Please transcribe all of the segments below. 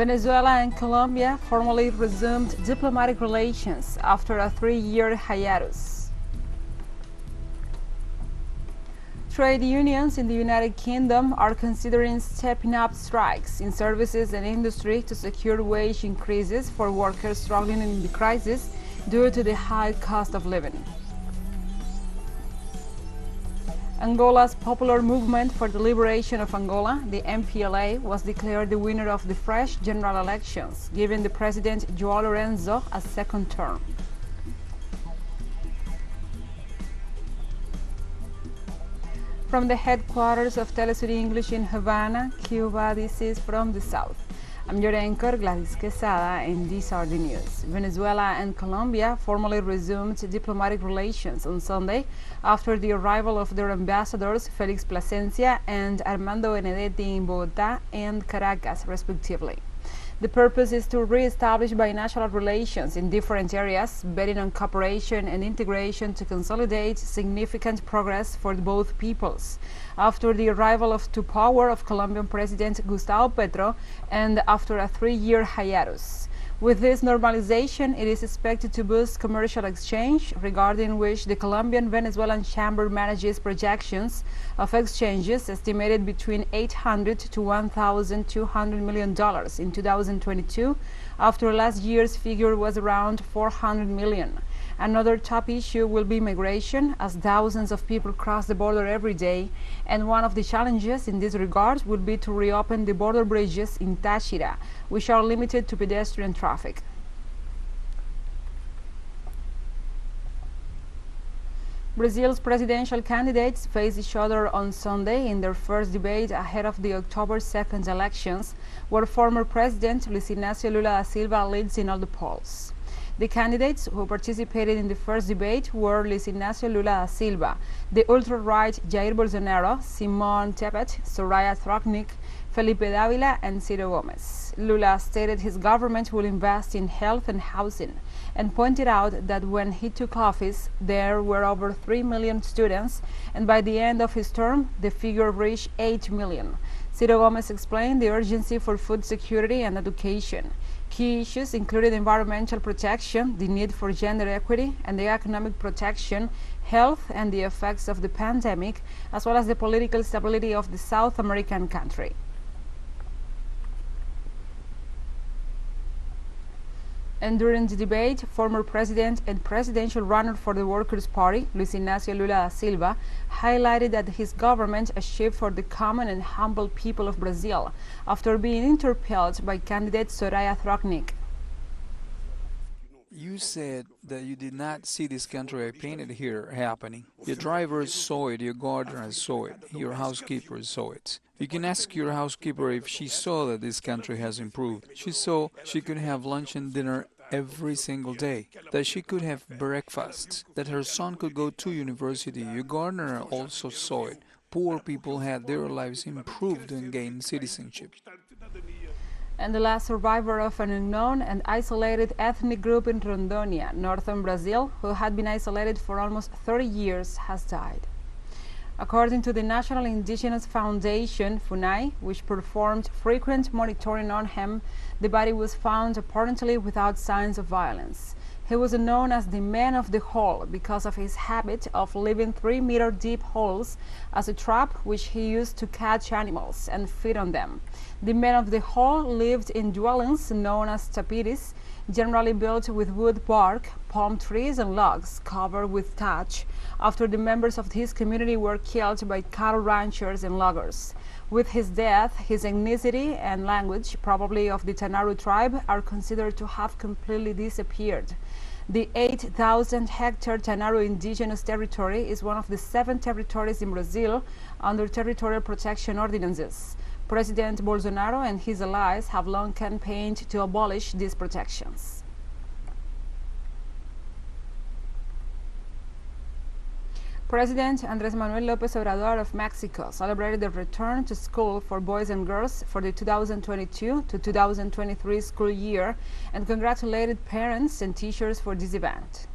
Venezuela and Colombia formally resumed diplomatic relations after a 3-year hiatus. Trade unions in the United Kingdom are considering stepping up strikes in services and industry to secure wage increases for workers struggling in the crisis due to the high cost of living. Angola's Popular Movement for the Liberation of Angola, the MPLA, was declared the winner of the fresh general elections, giving the president João Lourenço a second term. From the headquarters of teleSUR English in Havana, Cuba, this is From the South. I'm your anchor, Gladys Quesada, and these are the news. Venezuela and Colombia formally resumed diplomatic relations on Sunday after the arrival of their ambassadors Felix Plasencia and Armando Benedetti in Bogotá and Caracas, respectively. The purpose is to re-establish binational relations in different areas, betting on cooperation and integration to consolidate significant progress for both peoples. After the arrival to power of Colombian President Gustavo Petro and after a 3-year hiatus. With this normalization, it is expected to boost commercial exchange, regarding which the Colombian Venezuelan Chamber manages projections of exchanges estimated between $800 to $1,200 million in 2022, after last year's figure was around $400 million. Another top issue will be migration, as thousands of people cross the border every day, and one of the challenges in this regard will be to reopen the border bridges in Táchira, which are limited to pedestrian traffic. Brazil's presidential candidates face each other on Sunday in their first debate ahead of the October 2nd elections, where former President Luiz Inácio Lula da Silva leads in all the polls. The candidates who participated in the first debate were Luiz Inácio Lula da Silva, the ultra-right Jair Bolsonaro, Simón Tebet, Soraya Trojnik, Felipe Dávila, and Ciro Gomes. Lula stated his government will invest in health and housing, and pointed out that when he took office, there were over 3 million students, and by the end of his term, the figure reached 8 million. Ciro Gomes explained the urgency for food security and education. Key issues included environmental protection, the need for gender equity, and the economic protection, health, and the effects of the pandemic, as well as the political stability of the South American country. And during the debate, former president and presidential runner for the Workers' Party, Luiz Inácio Lula da Silva, highlighted that his government achieved for the common and humble people of Brazil after being interpelled by candidate Soraya Trojnik. You said that you did not see this country I painted here happening. Your drivers saw it, your gardeners saw it, your housekeepers saw it. You can ask your housekeeper if she saw that this country has improved. She saw she could have lunch and dinner every single day, that she could have breakfast, that her son could go to university. Your gardener also saw it. Poor people had their lives improved and gained citizenship. And the last survivor of an unknown and isolated ethnic group in Rondônia, northern Brazil, who had been isolated for almost 30 years, has died. According to the National Indigenous Foundation, FUNAI, which performed frequent monitoring on him, the body was found apparently without signs of violence. He was known as the man of the hole because of his habit of leaving 3-meter deep holes as a trap which he used to catch animals and feed on them. The man of the hole lived in dwellings known as tapiris, generally built with wood bark, palm trees and logs covered with thatch, after the members of his community were killed by cattle ranchers and loggers. With his death, his ethnicity and language, probably of the Tanaru tribe, are considered to have completely disappeared. The 8,000-hectare Tanaru indigenous territory is one of the 7 territories in Brazil under territorial protection ordinances. President Bolsonaro and his allies have long campaigned to abolish these protections. President Andrés Manuel López Obrador of Mexico celebrated the return to school for boys and girls for the 2022 to 2023 school year and congratulated parents and teachers for this event.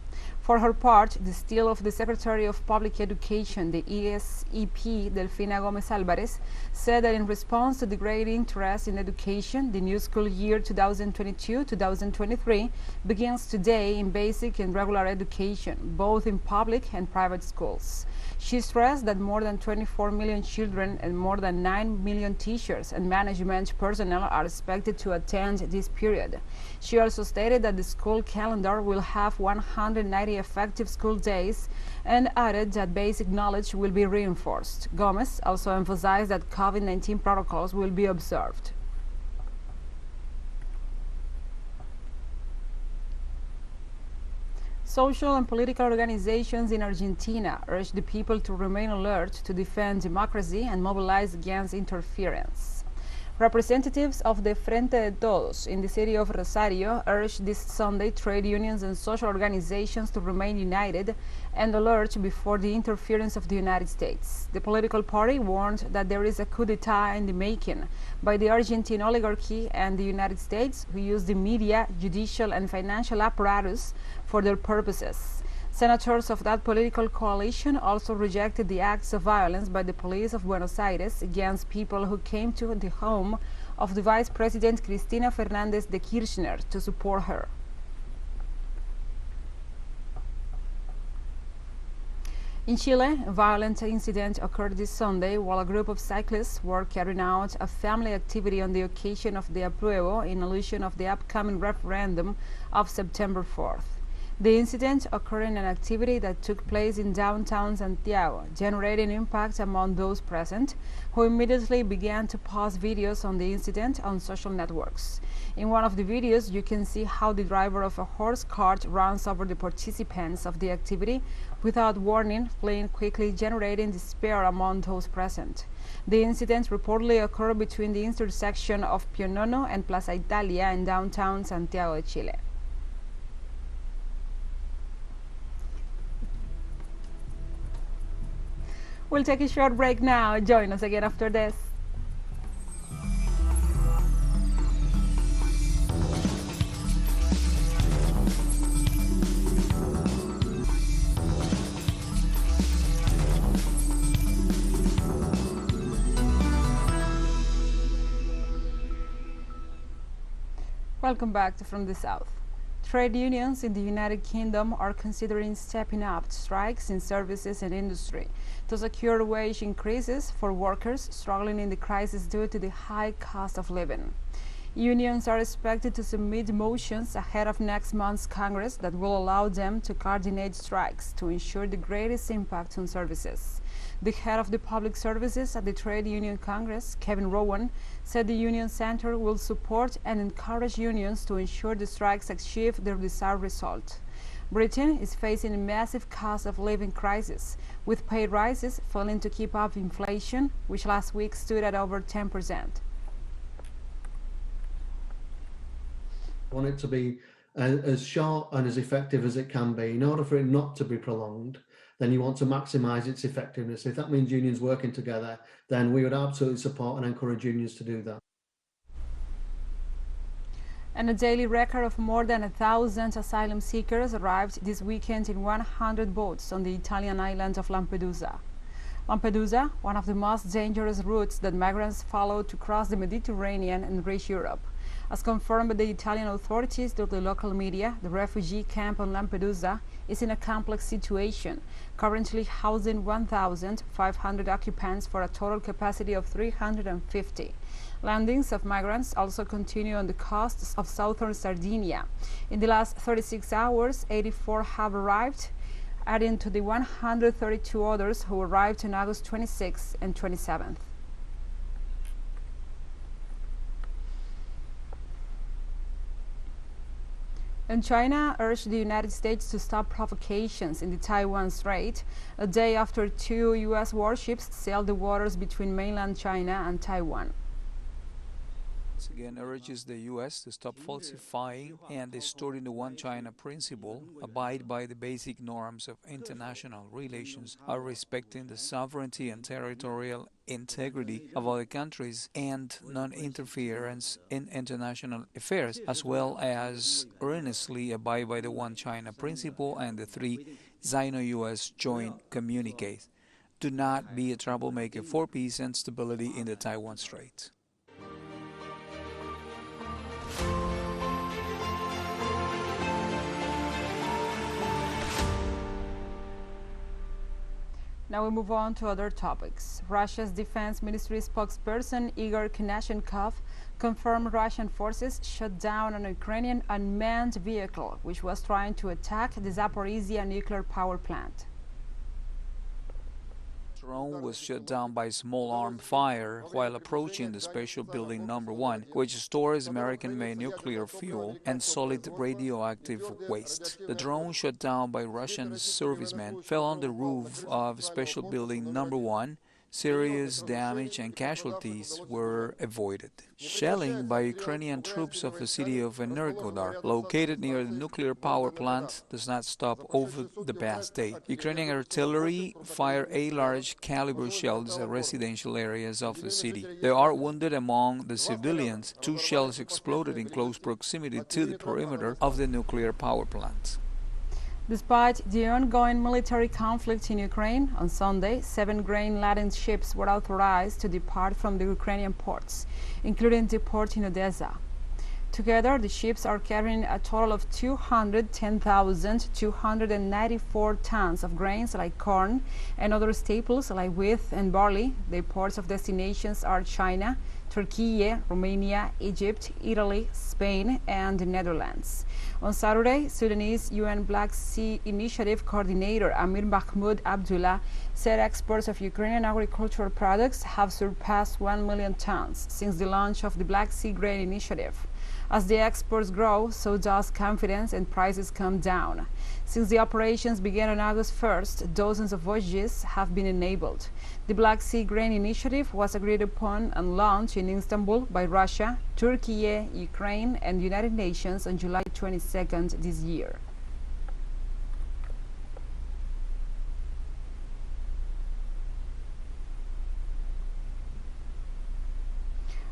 For her part, the still of the Secretary of Public Education, the ESEP, Delfina Gomez Alvarez, said that in response to the great interest in education, the new school year 2022-2023 begins today in basic and regular education, both in public and private schools. She stressed that more than 24 million children and more than 9 million teachers and management personnel are expected to attend this period. She also stated that the school calendar will have 190 effective school days and added that basic knowledge will be reinforced. Gomez also emphasized that COVID-19 protocols will be observed. Social and political organizations in Argentina urge the people to remain alert to defend democracy and mobilize against interference. Representatives of the Frente de Todos in the city of Rosario urged this Sunday trade unions and social organizations to remain united and alert before the interference of the United States. The political party warned that there is a coup d'etat in the making by the Argentine oligarchy and the United States, who use the media, judicial, and financial apparatus for their purposes. Senators of that political coalition also rejected the acts of violence by the police of Buenos Aires against people who came to the home of the Vice President Cristina Fernández de Kirchner to support her. In Chile, a violent incident occurred this Sunday while a group of cyclists were carrying out a family activity on the occasion of the Apruebo in allusion of the upcoming referendum of September 4th. The incident occurred in an activity that took place in downtown Santiago, generating impact among those present, who immediately began to post videos on the incident on social networks. In one of the videos, you can see how the driver of a horse cart runs over the participants of the activity without warning, fleeing quickly, generating despair among those present. The incident reportedly occurred between the intersection of Pionono and Plaza Italia in downtown Santiago de Chile. We'll take a short break now. Join us again after this. Welcome back to From the South. Trade unions in the United Kingdom are considering stepping up strikes in services and industry to secure wage increases for workers struggling in the crisis due to the high cost of living. Unions are expected to submit motions ahead of next month's Congress that will allow them to coordinate strikes to ensure the greatest impact on services. The head of the public services at the Trade Union Congress, Kevin Rowan, said the Union Center will support and encourage unions to ensure the strikes achieve their desired result. Britain is facing a massive cost of living crisis, with pay rises failing to keep up inflation, which last week stood at over 10%. I want it to be as short and as effective as it can be. In order for it not to be prolonged, then you want to maximise its effectiveness. If that means unions working together, then we would absolutely support and encourage unions to do that. And a daily record of more than 1,000 asylum seekers arrived this weekend in 100 boats on the Italian island of Lampedusa. Lampedusa, one of the most dangerous routes that migrants follow to cross the Mediterranean and reach Europe. As confirmed by the Italian authorities to the local media, the refugee camp on Lampedusa is in a complex situation, currently housing 1,500 occupants for a total capacity of 350. Landings of migrants also continue on the coasts of southern Sardinia. In the last 36 hours, 84 have arrived, adding to the 132 others who arrived on August 26th and 27th. And China urged the United States to stop provocations in the Taiwan Strait, a day after 2 U.S. warships sailed the waters between mainland China and Taiwan. once again urges the U.S. to stop falsifying and distorting the One China principle, abide by the basic norms of international relations, are respecting the sovereignty and territorial integrity of other countries and non-interference in international affairs, as well as earnestly abide by the One China principle and the three Sino-U.S. joint communiques. Do not be a troublemaker for peace and stability in the Taiwan Strait. Now we move on to other topics. Russia's Defense Ministry spokesperson Igor Konashenkov confirmed Russian forces shot down an Ukrainian unmanned vehicle which was trying to attack the Zaporizhia nuclear power plant. The drone was shot down by small arm fire while approaching the special building number 1, which stores American-made nuclear fuel and solid radioactive waste. The drone shot down by Russian servicemen fell on the roof of special building number 1. Serious damage and casualties were avoided. Shelling by Ukrainian troops of the city of Energodar, located near the nuclear power plant, does not stop over the past day. Ukrainian artillery fired 8 large caliber shells at residential areas of the city. There are wounded among the civilians. 2 shells exploded in close proximity to the perimeter of the nuclear power plant. Despite the ongoing military conflict in Ukraine, on Sunday, 7 grain-laden ships were authorized to depart from the Ukrainian ports, including the port in Odessa. Together, the ships are carrying a total of 210,294 tons of grains like corn and other staples like wheat and barley. The ports of destinations are China, Turkey, Romania, Egypt, Italy, Spain, and the Netherlands. On Saturday, Sudanese UN Black Sea Initiative Coordinator Amir Mahmoud Abdullah said exports of Ukrainian agricultural products have surpassed 1 million tons since the launch of the Black Sea Grain Initiative. As the exports grow, so does confidence and prices come down. Since the operations began on August 1st, dozens of voyages have been enabled. The Black Sea Grain Initiative was agreed upon and launched in Istanbul by Russia, Turkey, Ukraine, and the United Nations on July 22nd this year.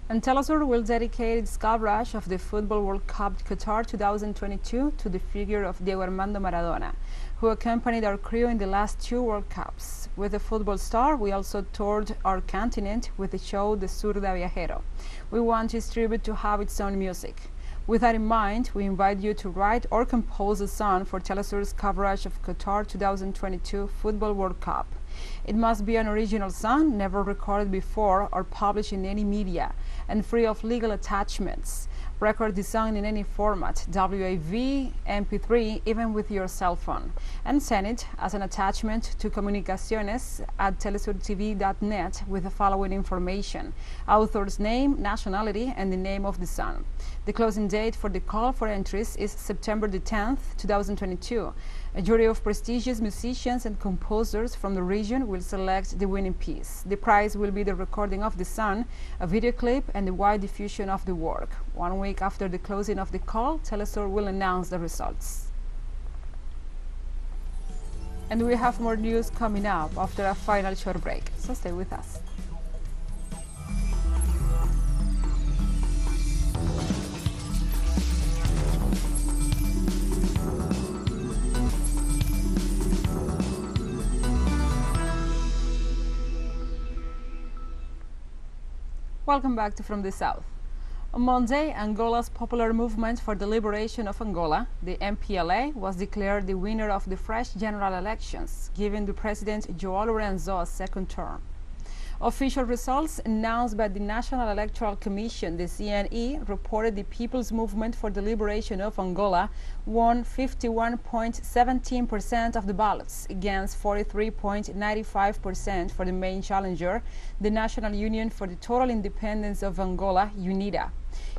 And teleSUR will dedicate its coverage of the Football World Cup Qatar 2022 to the figure of Diego Armando Maradona, who accompanied our crew in the last 2 World Cups. With the football star, we also toured our continent with the show The Sur de Viajero. We want this tribute to have its own music. With that in mind, we invite you to write or compose a song for teleSUR's coverage of Qatar 2022 Football World Cup. It must be an original song, never recorded before or published in any media, and free of legal attachments. Record the song in any format, WAV, MP3, even with your cell phone, and send it as an attachment to comunicaciones@telesurtv.net with the following information: author's name, nationality, and the name of the song. The closing date for the call for entries is September the 10th, 2022. A jury of prestigious musicians and composers from the region will select the winning piece. The prize will be the recording of the song, a video clip, and the wide diffusion of the work. 1 week after the closing of the call, teleSUR will announce the results. And we have more news coming up after a final short break, so stay with us. Welcome back to From the South. On Monday, Angola's Popular Movement for the Liberation of Angola, the MPLA, was declared the winner of the fresh general elections, giving the President João Lourenço a second term. Official results announced by the National Electoral Commission, the CNE, reported the People's Movement for the Liberation of Angola won 51.17% of the ballots against 43.95% for the main challenger, the National Union for the Total Independence of Angola, UNITA.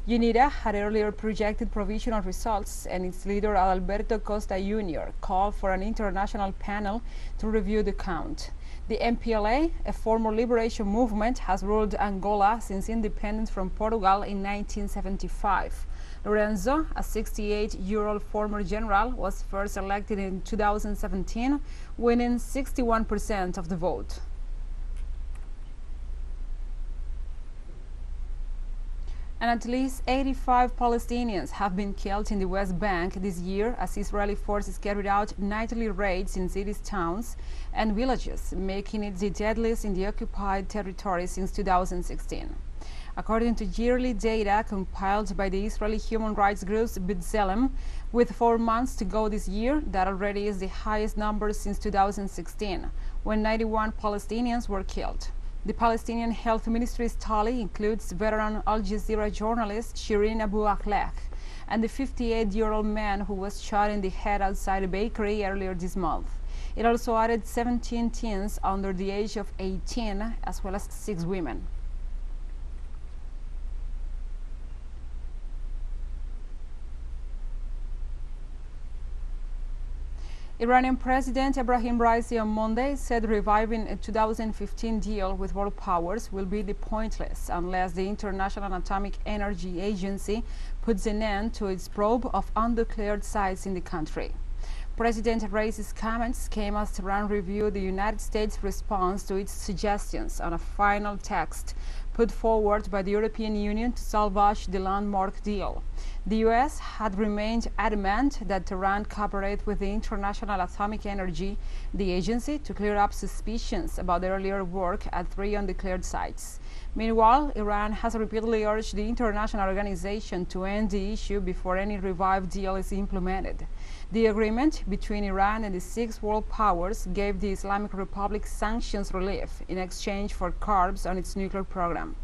UNITA had earlier projected provisional results, and its leader, Adalberto Costa Jr., called for an international panel to review the count. The MPLA, a former liberation movement, has ruled Angola since independence from Portugal in 1975. Lorenzo, a 68-year-old former general, was first elected in 2017, winning 61% of the vote. And at least 85 Palestinians have been killed in the West Bank this year as Israeli forces carried out nightly raids in cities, towns, and villages, making it the deadliest in the occupied territory since 2016. According to yearly data compiled by the Israeli human rights group B'Tselem, with 4 months to go this year, that already is the highest number since 2016, when 91 Palestinians were killed. The Palestinian Health Ministry's tally includes veteran Al Jazeera journalist Shireen Abu Akleh and the 58-year-old man who was shot in the head outside a bakery earlier this month. It also added 17 teens under the age of 18, as well as 6 women. Iranian President Ebrahim Raisi on Monday said reviving a 2015 deal with world powers will be pointless unless the International Atomic Energy Agency puts an end to its probe of undeclared sites in the country. President Raisi's comments came as Tehran reviewed the United States' response to its suggestions on a final text put forward by the European Union to salvage the landmark deal. The U.S. had remained adamant that Tehran cooperate with the International Atomic Energy, the agency, to clear up suspicions about the earlier work at 3 undeclared sites. Meanwhile, Iran has repeatedly urged the international organization to end the issue before any revived deal is implemented. The agreement between Iran and the 6 world powers gave the Islamic Republic sanctions relief in exchange for curbs on its nuclear program.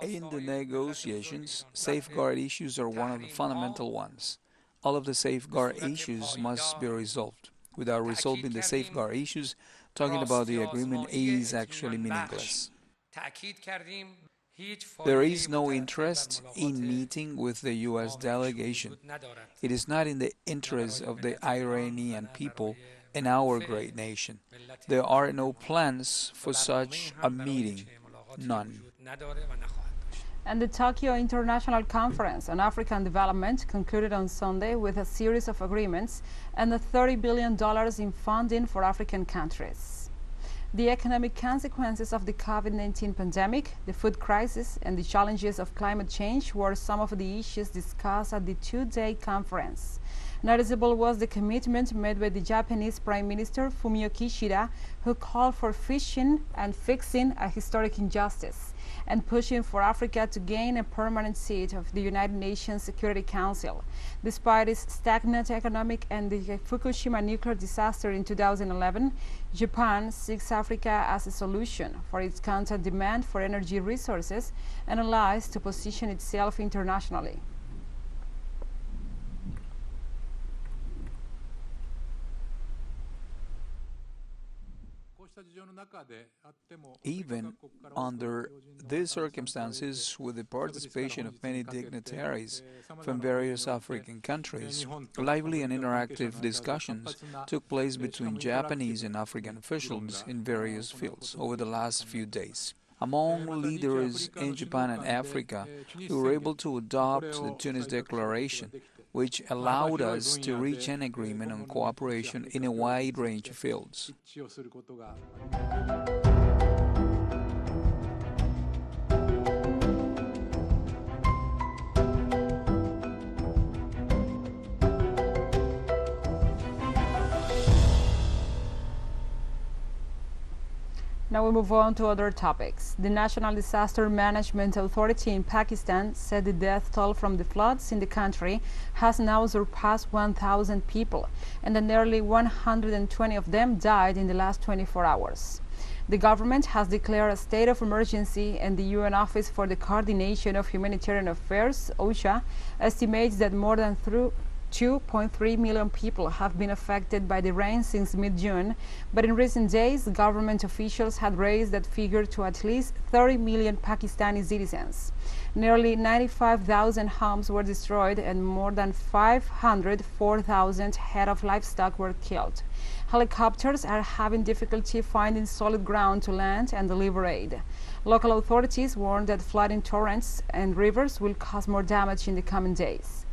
In the negotiations, safeguard issues are one of the fundamental ones. All of the safeguard issues must be resolved. Without resolving the safeguard issues, talking about the agreement is actually meaningless. There is no interest in meeting with the U.S. delegation. It is not in the interest of the Iranian people and our great nation. There are no plans for such a meeting. None. And the Tokyo International Conference on African Development concluded on Sunday with a series of agreements and $30 billion in funding for African countries. The economic consequences of the COVID-19 pandemic, the food crisis, and the challenges of climate change were some of the issues discussed at the 2-day conference. Noticeable was the commitment made by the Japanese Prime Minister Fumio Kishida, who called for fixing a historic injustice and pushing for Africa to gain a permanent seat of the United Nations Security Council. Despite its stagnant economic and the Fukushima nuclear disaster in 2011, Japan seeks Africa as a solution for its constant demand for energy resources and allies to position itself internationally. Even under these circumstances, with the participation of many dignitaries from various African countries, lively and interactive discussions took place between Japanese and African officials in various fields over the last few days. Among leaders in Japan and Africa, we were able to adopt the Tunis Declaration, which allowed us to reach an agreement on cooperation in a wide range of fields. Now we move on to other topics. The National Disaster Management Authority in Pakistan said the death toll from the floods in the country has now surpassed 1,000 people, and that nearly 120 of them died in the last 24 hours. The government has declared a state of emergency, and the UN Office for the Coordination of Humanitarian Affairs, OCHA, estimates that more than 2.3 million people have been affected by the rain since mid-June, but in recent days, government officials had raised that figure to at least 30 million Pakistani citizens. Nearly 95,000 homes were destroyed and more than 504,000 head of livestock were killed. Helicopters are having difficulty finding solid ground to land and deliver aid. Local authorities warn that flooding torrents and rivers will cause more damage in the coming days.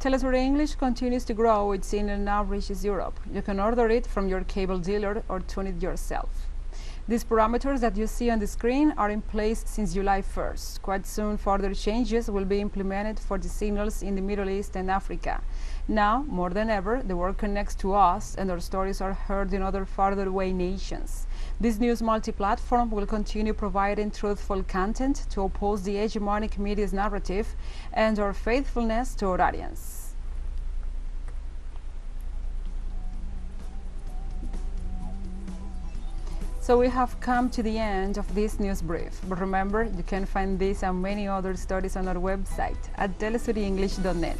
teleSUR English continues to grow. Its signal now reaches Europe. You can order it from your cable dealer or tune it yourself. These parameters that you see on the screen are in place since July 1st. Quite soon, further changes will be implemented for the signals in the Middle East and Africa. Now, more than ever, the world connects to us and our stories are heard in other farther away nations. This news multi-platform will continue providing truthful content to oppose the hegemonic media's narrative and our faithfulness to our audience. So we have come to the end of this news brief, but remember, you can find this and many other stories on our website at telesurenglish.net.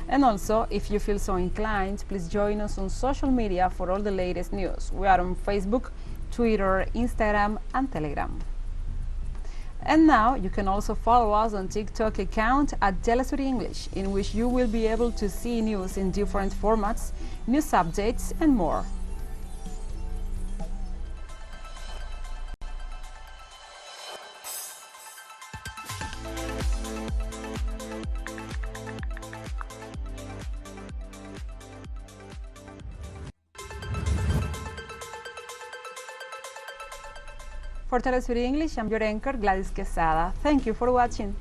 And also, if you feel so inclined, please join us on social media for all the latest news. We are on Facebook, Twitter, Instagram, and Telegram. And now you can also follow us on TikTok account at teleSUR English, in which you will be able to see news in different formats, news updates, and more. For teleSUR English, I'm your anchor, Gladys Quesada. Thank you for watching.